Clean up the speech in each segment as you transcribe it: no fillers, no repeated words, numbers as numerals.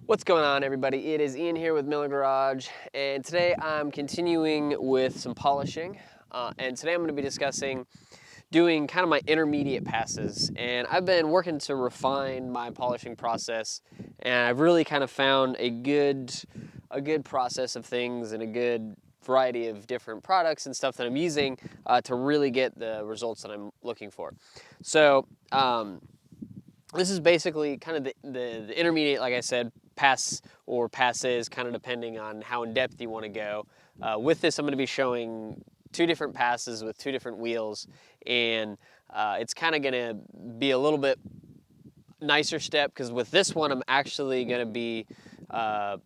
What's going on, everybody? It is Ian here with Miller Garage, and today I'm continuing with some polishing. And today I'm going to be discussing doing kind of my intermediate passes. And I've been working to refine my polishing process, and I've really kind of found a good process of things and a good variety of different products and stuff that I'm using to really get the results that I'm looking for. So this is basically kind of the intermediate, like I said, pass or passes, kind of depending on how in depth you want to go. With this, I'm going to be showing two different passes with two different wheels, and it's kind of going to be a little bit nicer step because with this one, I'm actually going to be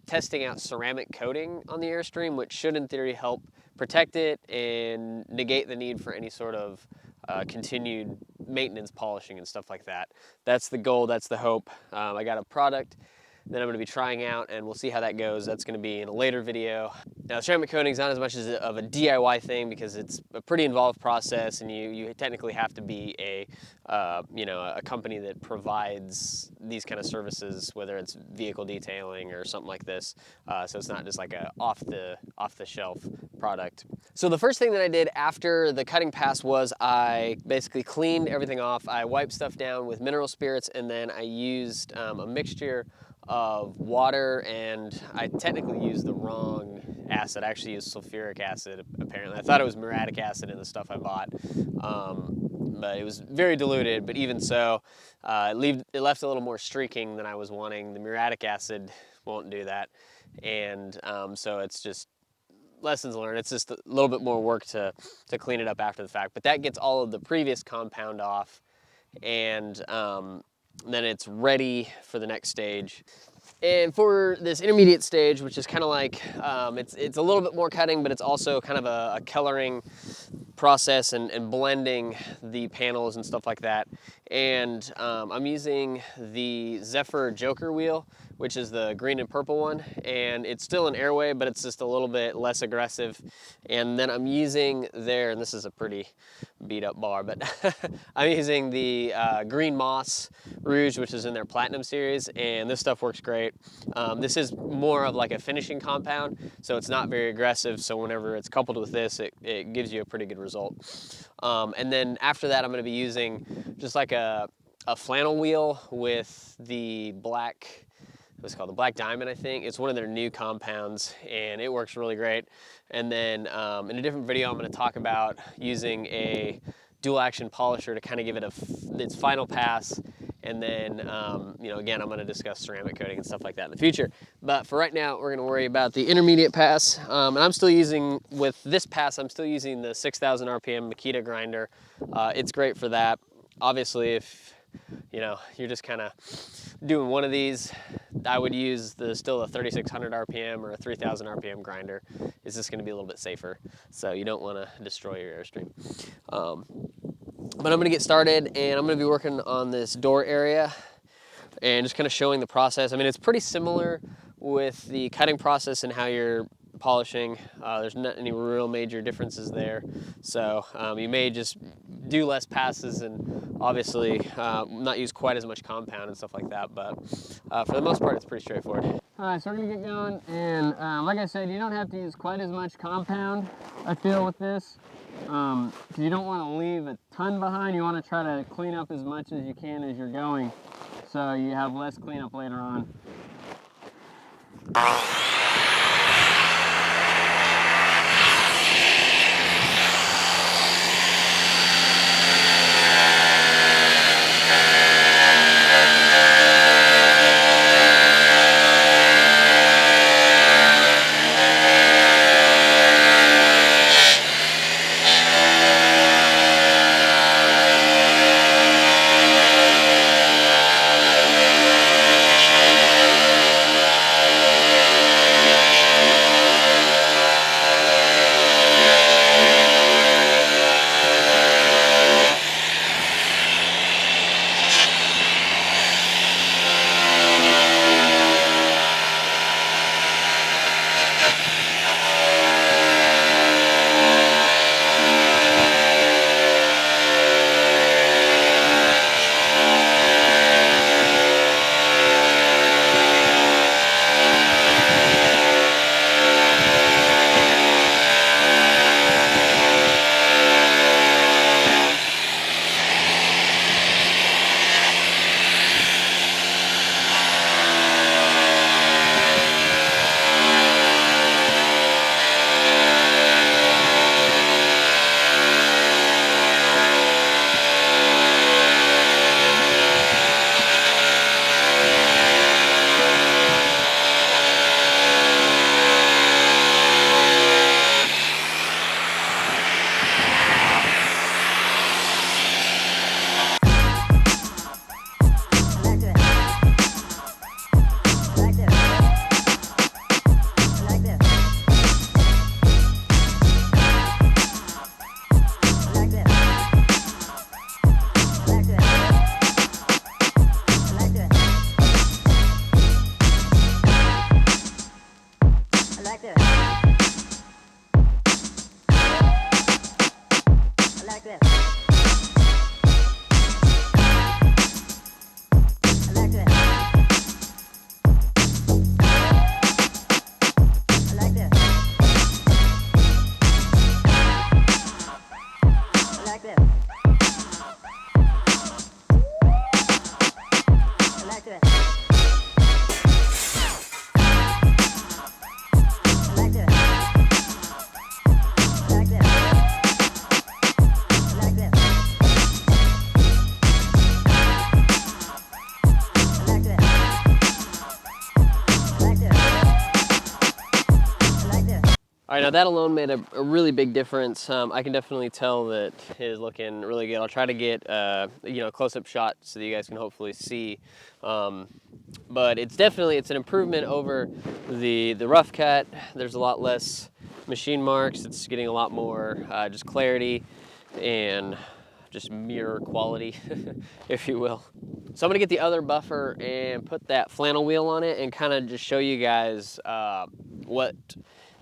testing out ceramic coating on the Airstream, which should in theory help protect it and negate the need for any sort of continued maintenance polishing and stuff like that. That's the goal, that's the hope. I got a product that I'm going to be trying out, and we'll see how that goes. That's going to be in a later video. Now, ceramic coating is not as much of a DIY thing because it's a pretty involved process, and you technically have to be a company that provides these kind of services, whether it's vehicle detailing or something like this. So it's not just like a off the shelf product. So the first thing that I did after the cutting pass was I basically cleaned everything off. I wiped stuff down with mineral spirits, and then I used a mixture of water, and I technically used the wrong acid. I actually used sulfuric acid, apparently. I thought it was muriatic acid in the stuff I bought, but it was very diluted. But even so, it left a little more streaking than I was wanting. The muriatic acid won't do that, and so it's just lessons learned. It's just a little bit more work to clean it up after the fact, but that gets all of the previous compound off, and then it's ready for the next stage. And for this intermediate stage, which is kind of like, it's a little bit more cutting, but it's also kind of a coloring process and blending the panels and stuff like that. And I'm using the Zephyr Joker wheel, which is the green and purple one, and it's still an airway, but it's just a little bit less aggressive. And then I'm using and this is a pretty beat up bar, but I'm using the green moss Rouge, which is in their Platinum series, and this stuff works great. This is more of like a finishing compound, so it's not very aggressive, so whenever it's coupled with this, it gives you a pretty good result. And then after that, I'm going to be using just like a flannel wheel with the black, what's it called, the Black Diamond, I think. It's one of their new compounds, and it works really great. And then in a different video, I'm going to talk about using a dual action polisher to kind of give it its final pass. And then, again, I'm going to discuss ceramic coating and stuff like that in the future. But for right now, we're going to worry about the intermediate pass. And I'm still using, with this pass, I'm still using the 6,000 RPM Makita grinder. It's great for that. Obviously, if you're just kind of doing one of these, I would use still a 3,600 RPM or a 3,000 RPM grinder. It's just going to be a little bit safer, so you don't want to destroy your Airstream. But I'm going to get started, and I'm going to be working on this door area and just kind of showing the process. I mean, it's pretty similar with the cutting process and how you're polishing. There's not any real major differences there, so you may just do less passes and obviously not use quite as much compound and stuff like that, but for the most part, it's pretty straightforward. All right, so we're gonna get going, and like I said, you don't have to use quite as much compound, I feel, with this, because you don't want to leave a ton behind. You want to try to clean up as much as you can as you're going, so you have less cleanup later on. right, now that alone made a really big difference. I can definitely tell that it is looking really good. I'll try to get you know, a close-up shot so that you guys can hopefully see. But it's an improvement over the rough cut. There's a lot less machine marks. It's getting a lot more just clarity and just mirror quality, if you will. So I'm gonna get the other buffer and put that flannel wheel on it and kind of just show you guys what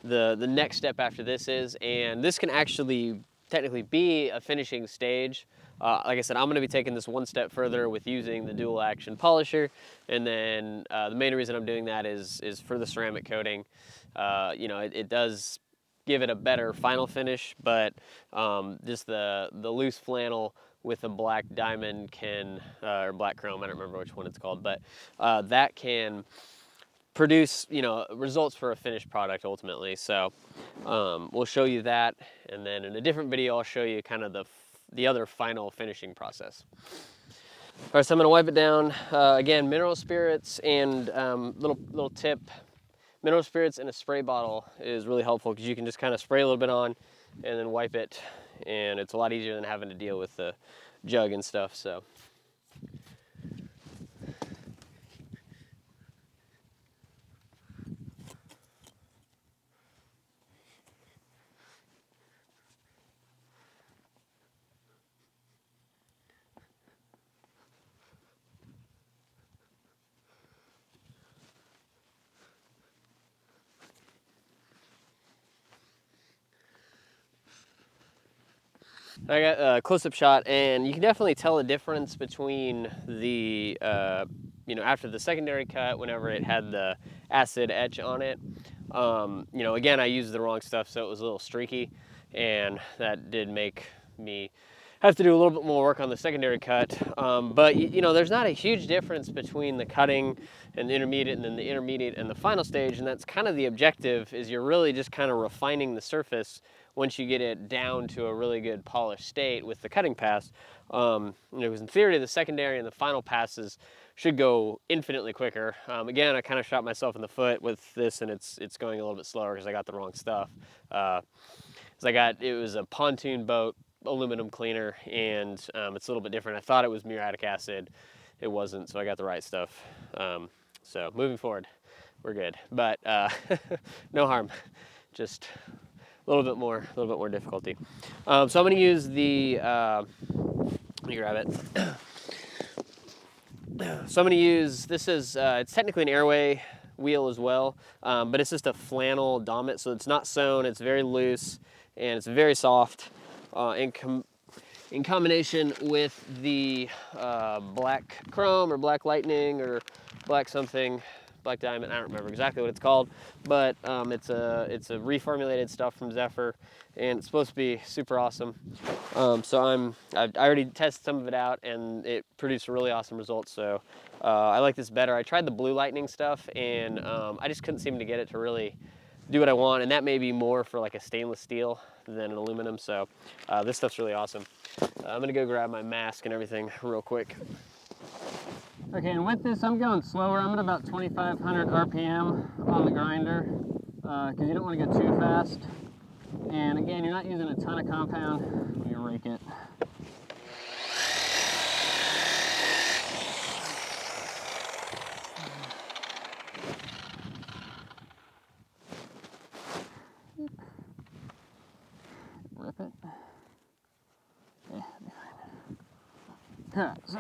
the next step after this is. And this can actually technically be a finishing stage. Like I said, I'm gonna be taking this one step further with using the dual action polisher. And then the main reason I'm doing that is for the ceramic coating. You know, it does give it a better final finish, but just the loose flannel with a black diamond can, or black chrome, I don't remember which one it's called, but that can produce, you know, results for a finished product ultimately. So we'll show you that, and then in a different video I'll show you kind of the other final finishing process. All right, so I'm gonna wipe it down. Again, mineral spirits and little tip, mineral spirits in a spray bottle is really helpful because you can just kind of spray a little bit on and then wipe it, and it's a lot easier than having to deal with the jug and stuff. So I got a close-up shot, and you can definitely tell the difference between the, you know, after the secondary cut, whenever it had the acid etch on it. You know, again, I used the wrong stuff, so it was a little streaky, and that did make me have to do a little bit more work on the secondary cut. But, you know, there's not a huge difference between the cutting and the intermediate and then the intermediate and the final stage, and that's kind of the objective, is you're really just kind of refining the surface once you get it down to a really good polished state with the cutting pass. You know, because in theory, the secondary and the final passes should go infinitely quicker. Again, I kind of shot myself in the foot with this, and it's going a little bit slower because I got the wrong stuff. It was a pontoon boat aluminum cleaner, and it's a little bit different. I thought it was muriatic acid. It wasn't, so I got the right stuff. So moving forward, we're good. But no harm, just a little bit more difficulty. So I'm going to use the, let me grab it. So I'm going to use, this is, it's technically an airway wheel as well, but it's just a flannel dommet, so it's not sewn, it's very loose, and it's very soft. In combination with the black chrome or black lightning or black something, black diamond, I don't remember exactly what it's called, but it's a reformulated stuff from Zephyr, and it's supposed to be super awesome. So I already tested some of it out, and it produced a really awesome result. So I like this better. I tried the blue lightning stuff, and I just couldn't seem to get it to really do what I want, and that may be more for like a stainless steel than an aluminum. So this stuff's really awesome. I'm gonna go grab my mask and everything real quick. Okay, and with this, I'm going slower. I'm at about 2,500 RPM on the grinder because you don't want to go too fast. And again, you're not using a ton of compound when you rake it. Rip it. Yeah, that'll be fine. So.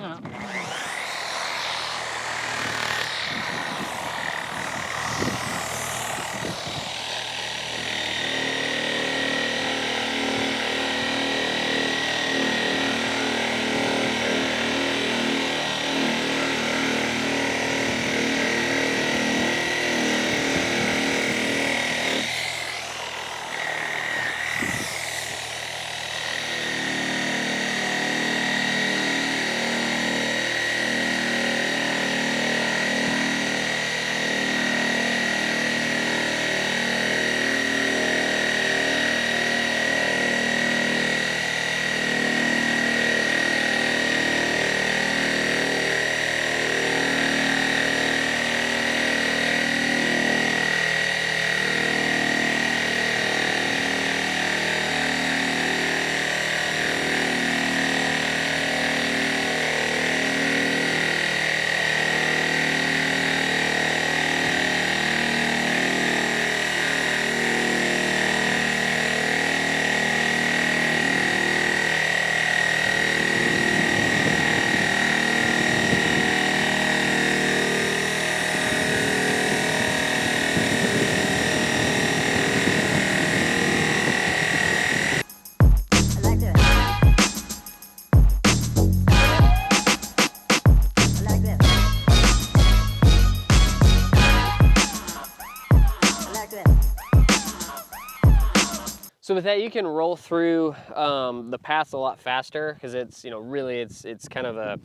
So with that, you can roll through the pass a lot faster because it's, you know, really it's kind of a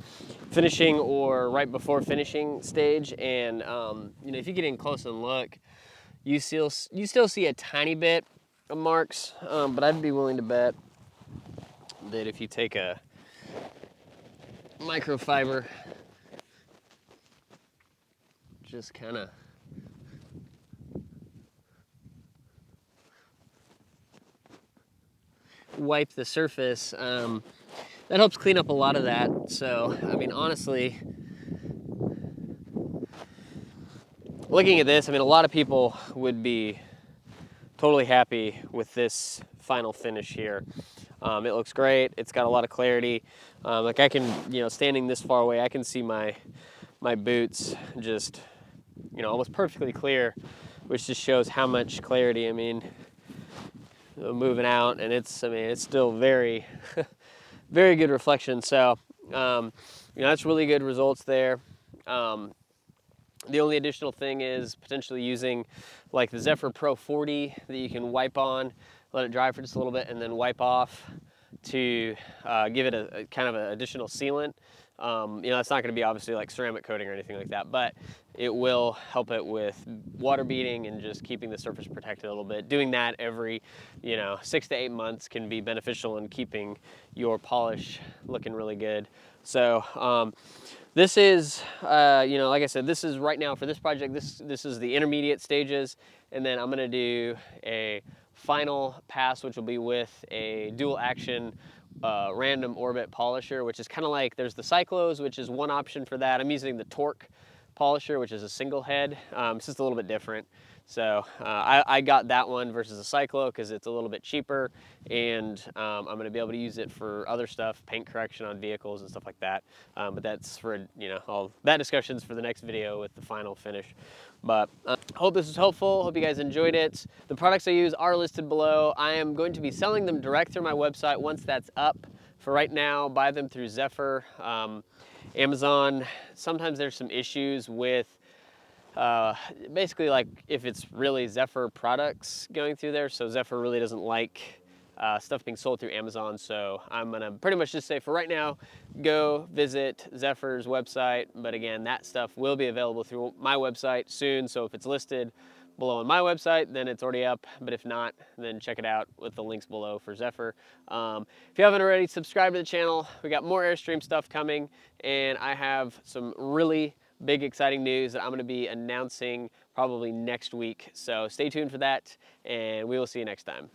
finishing or right before finishing stage. And you know, if you get in close and look, you still see a tiny bit of marks, but I'd be willing to bet that if you take a microfiber, just kind of wipe the surface, that helps clean up a lot of that. So, I mean, honestly, looking at this, I mean, a lot of people would be totally happy with this final finish here. It looks great. It's got a lot of clarity. Like I can, you know, standing this far away, I can see my boots just, you know, almost perfectly clear, which just shows how much clarity. I mean, moving out, and it's still very, very good reflection. So, you know, that's really good results there. The only additional thing is potentially using like the Zephyr Pro 40 that you can wipe on, let it dry for just a little bit, and then wipe off to give it a kind of an additional sealant. You know, it's not going to be obviously like ceramic coating or anything like that, but it will help it with water beading and just keeping the surface protected a little bit. Doing that every, you know, 6 to 8 months can be beneficial in keeping your polish looking really good. So this is, you know, like I said, this is right now for this project, this is the intermediate stages, and then I'm going to do a final pass, which will be with a dual action random orbit polisher, which is kind of like, there's the Cyclos, which is one option for that. I'm using the Torque polisher, which is a single head. It's just a little bit different. So I got that one versus a Cyclo because it's a little bit cheaper, and I'm going to be able to use it for other stuff, paint correction on vehicles and stuff like that. But that's for, you know, all that discussion's for the next video with the final finish. But I hope this was helpful. Hope you guys enjoyed it. The products I use are listed below. I am going to be selling them direct through my website once that's up. For right now, buy them through Zephyr. Amazon, sometimes there's some issues with basically like if it's really Zephyr products going through there. So Zephyr really doesn't like stuff being sold through Amazon. So I'm gonna pretty much just say for right now, go visit Zephyr's website. But again, that stuff will be available through my website soon. So if it's listed below on my website, then it's already up. But if not, then check it out with the links below for Zephyr. If you haven't already, subscribe to the channel. We got more Airstream stuff coming, and I have some really big exciting news that I'm going to be announcing probably next week. So stay tuned for that, and we will see you next time.